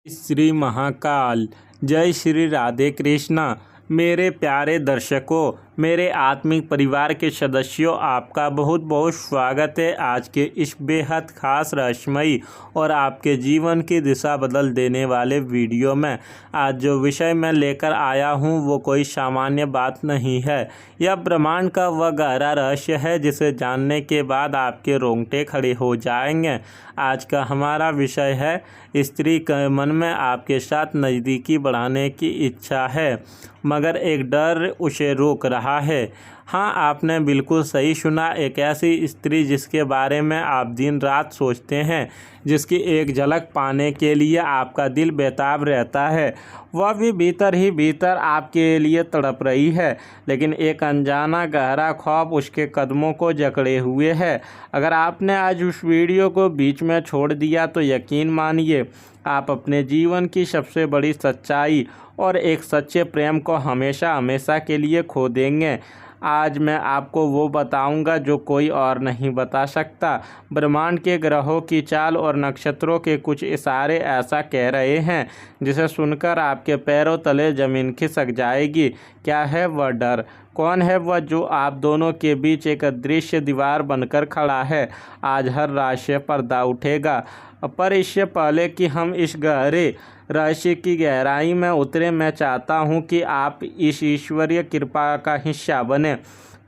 श्री महाकाल। जय श्री राधे कृष्णा। मेरे प्यारे दर्शकों, मेरे आत्मिक परिवार के सदस्यों, आपका बहुत बहुत स्वागत है आज के इस बेहद खास रहस्यमयी और आपके जीवन की दिशा बदल देने वाले वीडियो में। आज जो विषय मैं लेकर आया हूं वो कोई सामान्य बात नहीं है। यह ब्रह्मांड का वह गहरा रहस्य है जिसे जानने के बाद आपके रोंगटे खड़े हो जाएंगे। आज का हमारा विषय है स्त्री के मन में आपके साथ नज़दीकी बढ़ाने की इच्छा है, मगर एक डर उसे रोक रहा है। हाँ, आपने बिल्कुल सही सुना। एक ऐसी स्त्री जिसके बारे में आप दिन रात सोचते हैं, जिसकी एक झलक पाने के लिए आपका दिल बेताब रहता है, वह भी भीतर ही भीतर आपके लिए तड़प रही है, लेकिन एक अनजाना गहरा खौफ उसके कदमों को जकड़े हुए है। अगर आपने आज उस वीडियो को बीच में छोड़ दिया तो यकीन मानिए आप अपने जीवन की सबसे बड़ी सच्चाई और एक सच्चे प्रेम को हमेशा हमेशा के लिए खो देंगे। आज मैं आपको वो बताऊंगा जो कोई और नहीं बता सकता। ब्रह्मांड के ग्रहों की चाल और नक्षत्रों के कुछ इशारे ऐसा कह रहे हैं जिसे सुनकर आपके पैरों तले ज़मीन खिसक जाएगी। क्या है वह डर? कौन है वह जो आप दोनों के बीच एक अदृश्य दीवार बनकर खड़ा है? आज हर रहस्य पर्दा उठेगा। पर इससे पहले कि हम इस गहरे रहस्य की गहराई में उतरे, मैं चाहता हूं कि आप इस ईश्वरीय कृपा का हिस्सा बने।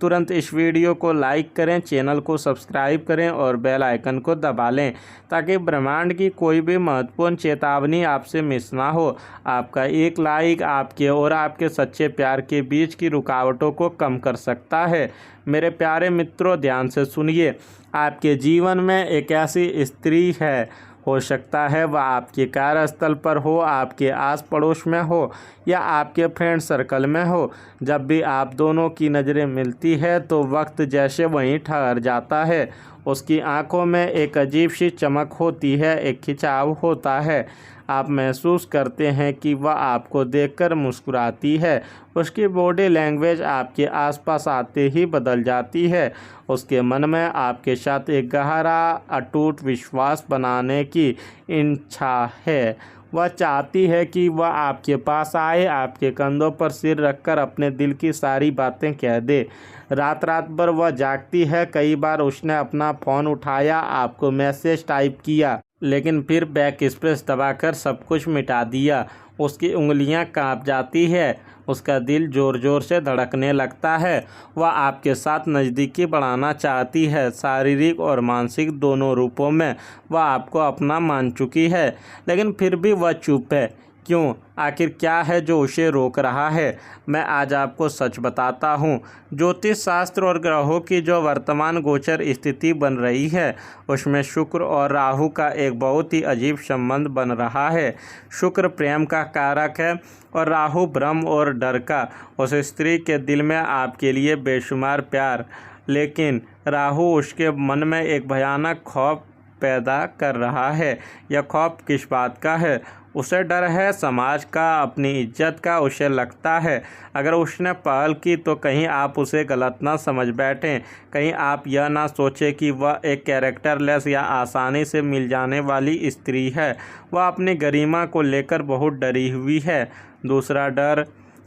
तुरंत इस वीडियो को लाइक करें, चैनल को सब्सक्राइब करें और बेल आइकन को दबा लें ताकि ब्रह्मांड की कोई भी महत्वपूर्ण चेतावनी आपसे मिस ना हो। आपका एक लाइक आपके और आपके सच्चे प्यार के बीच की रुकावटों को कम कर सकता है। मेरे प्यारे मित्रों, ध्यान से सुनिए। आपके जीवन में एक ऐसी स्त्री है, हो सकता है वह आपके कार्यस्थल पर हो, आपके आस पड़ोस में हो या आपके फ्रेंड सर्कल में हो। जब भी आप दोनों की नज़रें मिलती है तो वक्त जैसे वहीं ठहर जाता है। उसकी आंखों में एक अजीब सी चमक होती है, एक खिंचाव होता है। आप महसूस करते हैं कि वह आपको देखकर मुस्कुराती है। उसकी बॉडी लैंग्वेज आपके आसपास आते ही बदल जाती है। उसके मन में आपके साथ एक गहरा अटूट विश्वास बनाने की इच्छा है। वह चाहती है कि वह आपके पास आए, आपके कंधों पर सिर रखकर अपने दिल की सारी बातें कह दे। रात रात भर वह जागती है। कई बार उसने अपना फ़ोन उठाया, आपको मैसेज टाइप किया, लेकिन फिर बैक स्पेस दबाकर सब कुछ मिटा दिया। उसकी उंगलियां कांप जाती है, उसका दिल ज़ोर ज़ोर से धड़कने लगता है। वह आपके साथ नज़दीकी बढ़ाना चाहती है, शारीरिक और मानसिक दोनों रूपों में। वह आपको अपना मान चुकी है, लेकिन फिर भी वह चुप है। क्यों? आखिर क्या है जो उसे रोक रहा है? मैं आज आपको सच बताता हूँ। ज्योतिष शास्त्र और ग्रहों की जो वर्तमान गोचर स्थिति बन रही है, उसमें शुक्र और राहु का एक बहुत ही अजीब संबंध बन रहा है। शुक्र प्रेम का कारक है और राहु भ्रम और डर का। उस स्त्री के दिल में आपके लिए बेशुमार प्यार, लेकिन राहु उसके मन में एक भयानक खौफ पैदा कर रहा है। यह खौफ किस बात का है? उसे डर है समाज का, अपनी इज्जत का। उसे लगता है अगर उसने पहल की तो कहीं आप उसे गलत ना समझ बैठें, कहीं आप यह ना सोचें कि वह एक कैरेक्टरलेस या आसानी से मिल जाने वाली स्त्री है। वह अपनी गरिमा को लेकर बहुत डरी हुई है। दूसरा डर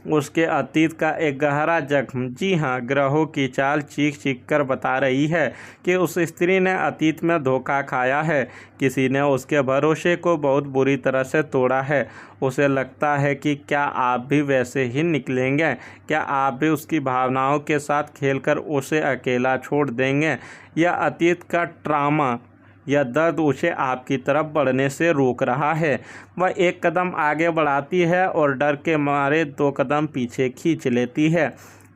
उसके अतीत का एक गहरा जख्म। जी हाँ, ग्रहों की चाल चीख चीख कर बता रही है कि उस स्त्री ने अतीत में धोखा खाया है। किसी ने उसके भरोसे को बहुत बुरी तरह से तोड़ा है। उसे लगता है कि क्या आप भी वैसे ही निकलेंगे? क्या आप भी उसकी भावनाओं के साथ खेलकर उसे अकेला छोड़ देंगे? यह अतीत का ट्रॉमा यह दर्द उसे आपकी तरफ बढ़ने से रोक रहा है। वह एक कदम आगे बढ़ाती है और डर के मारे 2 कदम पीछे खींच लेती है।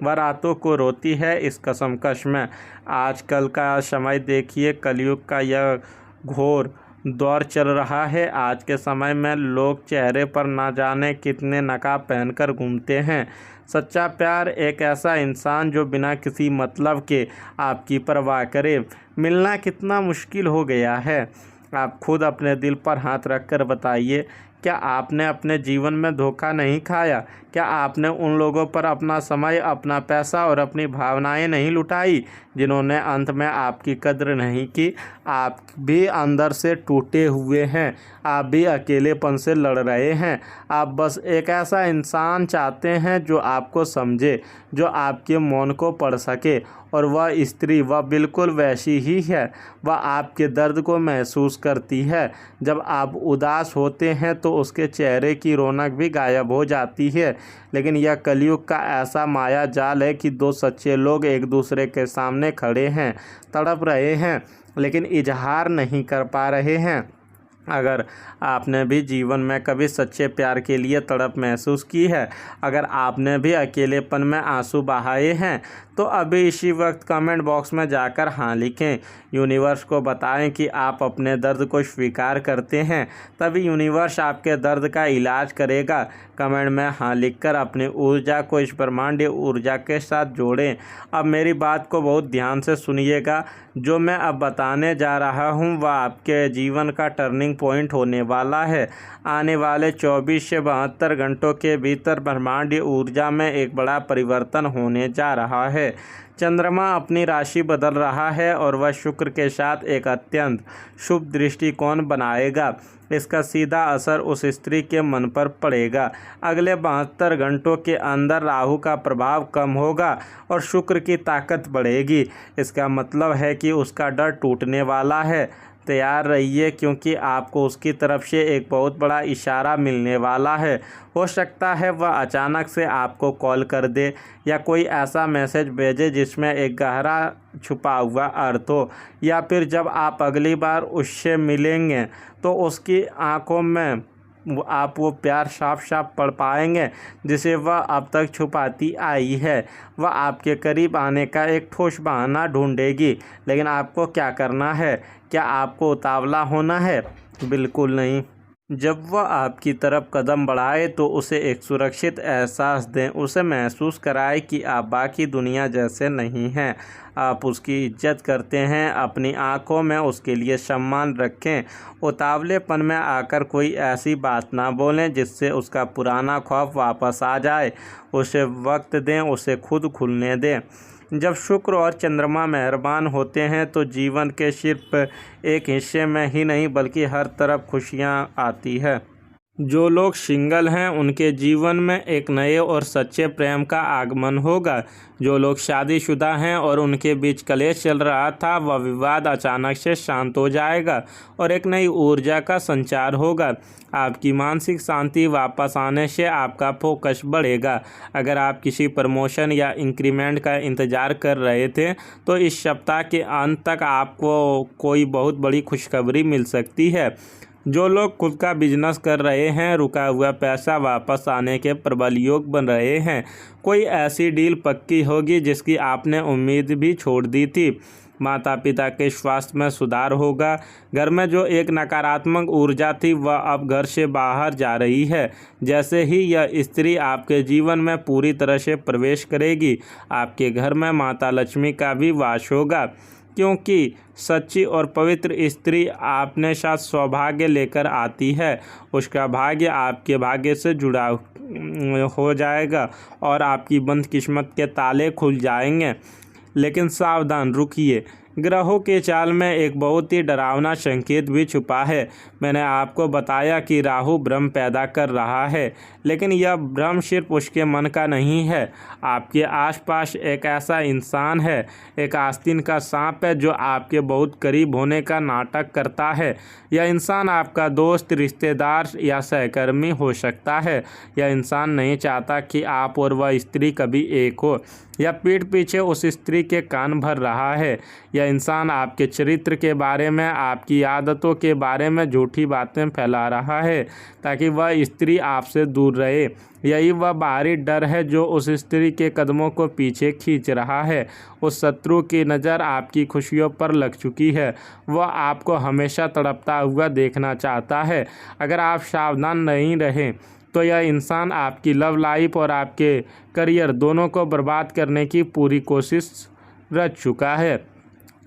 वह रातों को रोती है इस कसमकश में। आजकल का समय देखिए, कलयुग का यह घोर दौर चल रहा है। आज के समय में लोग चेहरे पर ना जाने कितने नकाब पहनकर घूमते हैं। सच्चा प्यार एक ऐसा इंसान जो बिना किसी मतलब के आपकी परवाह करे, मिलना कितना मुश्किल हो गया है। आप खुद अपने दिल पर हाथ रखकर बताइए, क्या आपने अपने जीवन में धोखा नहीं खाया? क्या आपने उन लोगों पर अपना समय, अपना पैसा और अपनी भावनाएं नहीं लुटाई जिन्होंने अंत में आपकी कद्र नहीं की? आप भी अंदर से टूटे हुए हैं, आप भी अकेलेपन से लड़ रहे हैं। आप बस एक ऐसा इंसान चाहते हैं जो आपको समझे, जो आपके मौन को पढ़ सके, और वह स्त्री वह बिल्कुल वैसी ही है। वह आपके दर्द को महसूस करती है। जब आप उदास होते हैं तो उसके चेहरे की रौनक भी गायब हो जाती है। लेकिन यह कलयुग का ऐसा माया जाल है कि दो सच्चे लोग एक दूसरे के सामने खड़े हैं, तड़प रहे हैं, लेकिन इजहार नहीं कर पा रहे हैं। अगर आपने भी जीवन में कभी सच्चे प्यार के लिए तड़प महसूस की है, अगर आपने भी अकेलेपन में आंसू बहाए हैं, तो अभी इसी वक्त कमेंट बॉक्स में जाकर हाँ लिखें। यूनिवर्स को बताएं कि आप अपने दर्द को स्वीकार करते हैं, तभी यूनिवर्स आपके दर्द का इलाज करेगा। कमेंट में हाँ लिखकर अपनी ऊर्जा को इस ब्रह्मांडीय ऊर्जा के साथ जोड़ें। अब मेरी बात को बहुत ध्यान से सुनिएगा। जो मैं अब बताने जा रहा हूँ वह आपके जीवन का टर्निंग पॉइंट होने वाला है। आने वाले 24 से 72 घंटों के भीतर ब्रह्मांडीय ऊर्जा में एक बड़ा परिवर्तन होने जा रहा है। चंद्रमा अपनी राशि बदल रहा है और वह शुक्र के साथ एक अत्यंत शुभ दृष्टिकोण बनाएगा। इसका सीधा असर उस स्त्री के मन पर पड़ेगा। अगले 72 घंटों के अंदर राहु का प्रभाव कम होगा और शुक्र की ताकत बढ़ेगी। इसका मतलब है कि उसका डर टूटने वाला है। तैयार रहिए, क्योंकि आपको उसकी तरफ से एक बहुत बड़ा इशारा मिलने वाला है। हो सकता है वह अचानक से आपको कॉल कर दे या कोई ऐसा मैसेज भेजे जिसमें एक गहरा छुपा हुआ अर्थ हो, या फिर जब आप अगली बार उससे मिलेंगे तो उसकी आंखों में आप वो प्यार साफ साफ पढ़ पाएंगे जिसे वह अब तक छुपाती आई है। वह आपके करीब आने का एक ठोस बहाना ढूंढेगी, लेकिन आपको क्या करना है? क्या आपको उतावला होना है? बिल्कुल नहीं। जब वह आपकी तरफ कदम बढ़ाए तो उसे एक सुरक्षित एहसास दें। उसे महसूस कराएं कि आप बाकी दुनिया जैसे नहीं हैं। आप उसकी इज्जत करते हैं। अपनी आंखों में उसके लिए सम्मान रखें। उतावलेपन में आकर कोई ऐसी बात ना बोलें जिससे उसका पुराना खौफ वापस आ जाए। उसे वक्त दें, उसे खुद खुलने दें। जब शुक्र और चंद्रमा मेहरबान होते हैं तो जीवन के सिर्फ एक हिस्से में ही नहीं बल्कि हर तरफ खुशियां आती है। जो लोग सिंगल हैं उनके जीवन में एक नए और सच्चे प्रेम का आगमन होगा। जो लोग शादीशुदा हैं और उनके बीच कलेश चल रहा था वह विवाद अचानक से शांत हो जाएगा और एक नई ऊर्जा का संचार होगा। आपकी मानसिक शांति वापस आने से आपका फोकस बढ़ेगा। अगर आप किसी प्रमोशन या इंक्रीमेंट का इंतज़ार कर रहे थे तो इस सप्ताह के अंत तक आपको कोई बहुत बड़ी खुशखबरी मिल सकती है। जो लोग खुद का बिजनेस कर रहे हैं, रुका हुआ पैसा वापस आने के प्रबल योग बन रहे हैं। कोई ऐसी डील पक्की होगी जिसकी आपने उम्मीद भी छोड़ दी थी। माता पिता के स्वास्थ्य में सुधार होगा। घर में जो एक नकारात्मक ऊर्जा थी वह अब घर से बाहर जा रही है। जैसे ही यह स्त्री आपके जीवन में पूरी तरह से प्रवेश करेगी, आपके घर में माता लक्ष्मी का भी वास होगा, क्योंकि सच्ची और पवित्र स्त्री अपने साथ सौभाग्य लेकर आती है। उसका भाग्य आपके भाग्य से जुड़ा हो जाएगा और आपकी बंद किस्मत के ताले खुल जाएंगे। लेकिन सावधान, रुकिए। ग्रहों के चाल में एक बहुत ही डरावना संकेत भी छुपा है। मैंने आपको बताया कि राहु भ्रम पैदा कर रहा है, लेकिन यह भ्रम सिर्फ उसके मन का नहीं है। आपके आसपास एक ऐसा इंसान है, एक आस्तीन का सांप है जो आपके बहुत करीब होने का नाटक करता है। यह इंसान आपका दोस्त, रिश्तेदार या सहकर्मी हो सकता है। यह इंसान नहीं चाहता कि आप और वह स्त्री कभी एक हो। यह पीठ पीछे उस स्त्री के कान भर रहा है। यह इंसान आपके चरित्र के बारे में, आपकी आदतों के बारे में झूठी बातें फैला रहा है ताकि वह स्त्री आपसे दूर रहे। यही वह बाहरी डर है जो उस स्त्री के कदमों को पीछे खींच रहा है। उस शत्रु की नज़र आपकी खुशियों पर लग चुकी है। वह आपको हमेशा तड़पता हुआ देखना चाहता है। अगर आप सावधान नहीं रहें तो यह इंसान आपकी लव लाइफ और आपके करियर दोनों को बर्बाद करने की पूरी कोशिश रच चुका है।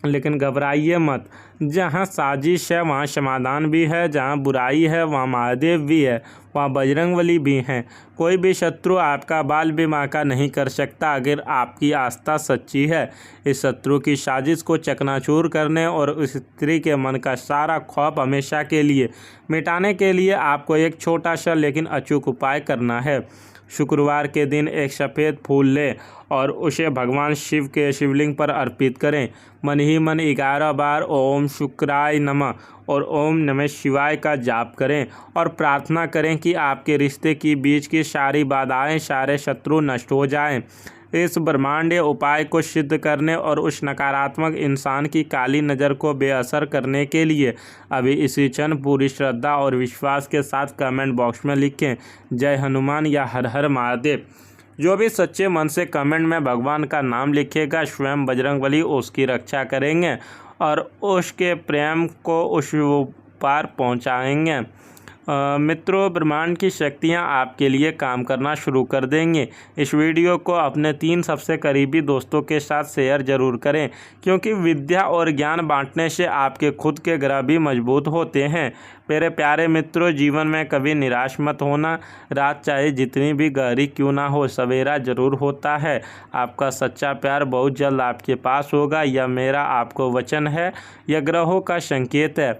लेकिन घबराइए मत, जहाँ साजिश है वहाँ समाधान भी है, जहाँ बुराई है वहाँ महादेव भी है, वहाँ बजरंगबली भी हैं। कोई भी शत्रु आपका बाल भी बांका नहीं कर सकता अगर आपकी आस्था सच्ची है। इस शत्रु की साजिश को चकनाचूर करने और उस स्त्री के मन का सारा खौफ हमेशा के लिए मिटाने के लिए आपको एक छोटा सा लेकिन अचूक उपाय करना है। शुक्रवार के दिन एक सफ़ेद फूल लें और उसे भगवान शिव के शिवलिंग पर अर्पित करें। मन ही मन 11 बार ओम शुक्राय नमः और ओम नमः शिवाय का जाप करें और प्रार्थना करें कि आपके रिश्ते की बीच की सारी बाधाएं, सारे शत्रु नष्ट हो जाएं। इस ब्रह्मांडीय उपाय को सिद्ध करने और उस नकारात्मक इंसान की काली नज़र को बेअसर करने के लिए अभी इसी क्षण पूरी श्रद्धा और विश्वास के साथ कमेंट बॉक्स में लिखें जय हनुमान या हर हर महादेव। जो भी सच्चे मन से कमेंट में भगवान का नाम लिखेगा स्वयं बजरंगबली उसकी रक्षा करेंगे और उसके प्रेम को उस पार पहुंचाएंगे। मित्रों, ब्रह्मांड की शक्तियां आपके लिए काम करना शुरू कर देंगे। इस वीडियो को अपने 3 सबसे करीबी दोस्तों के साथ शेयर जरूर करें, क्योंकि विद्या और ज्ञान बांटने से आपके खुद के ग्रह भी मजबूत होते हैं। मेरे प्यारे मित्रों, जीवन में कभी निराश मत होना। रात चाहे जितनी भी गहरी क्यों ना हो, सवेरा जरूर होता है। आपका सच्चा प्यार बहुत जल्द आपके पास होगा, यह मेरा आपको वचन है, यह ग्रहों का संकेत है।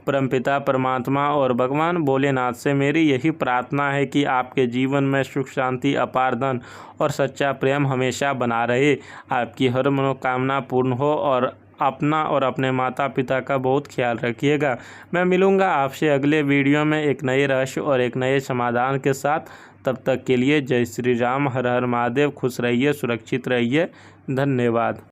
परमपिता परमात्मा और भगवान भोलेनाथ से मेरी यही प्रार्थना है कि आपके जीवन में सुख शांति, अपार धन और सच्चा प्रेम हमेशा बना रहे। आपकी हर मनोकामना पूर्ण हो और अपना और अपने माता पिता का बहुत ख्याल रखिएगा। मैं मिलूँगा आपसे अगले वीडियो में एक नए रहस्य और एक नए समाधान के साथ। तब तक के लिए जय श्री राम, हर हर महादेव। खुश रहिए, सुरक्षित रहिए। धन्यवाद।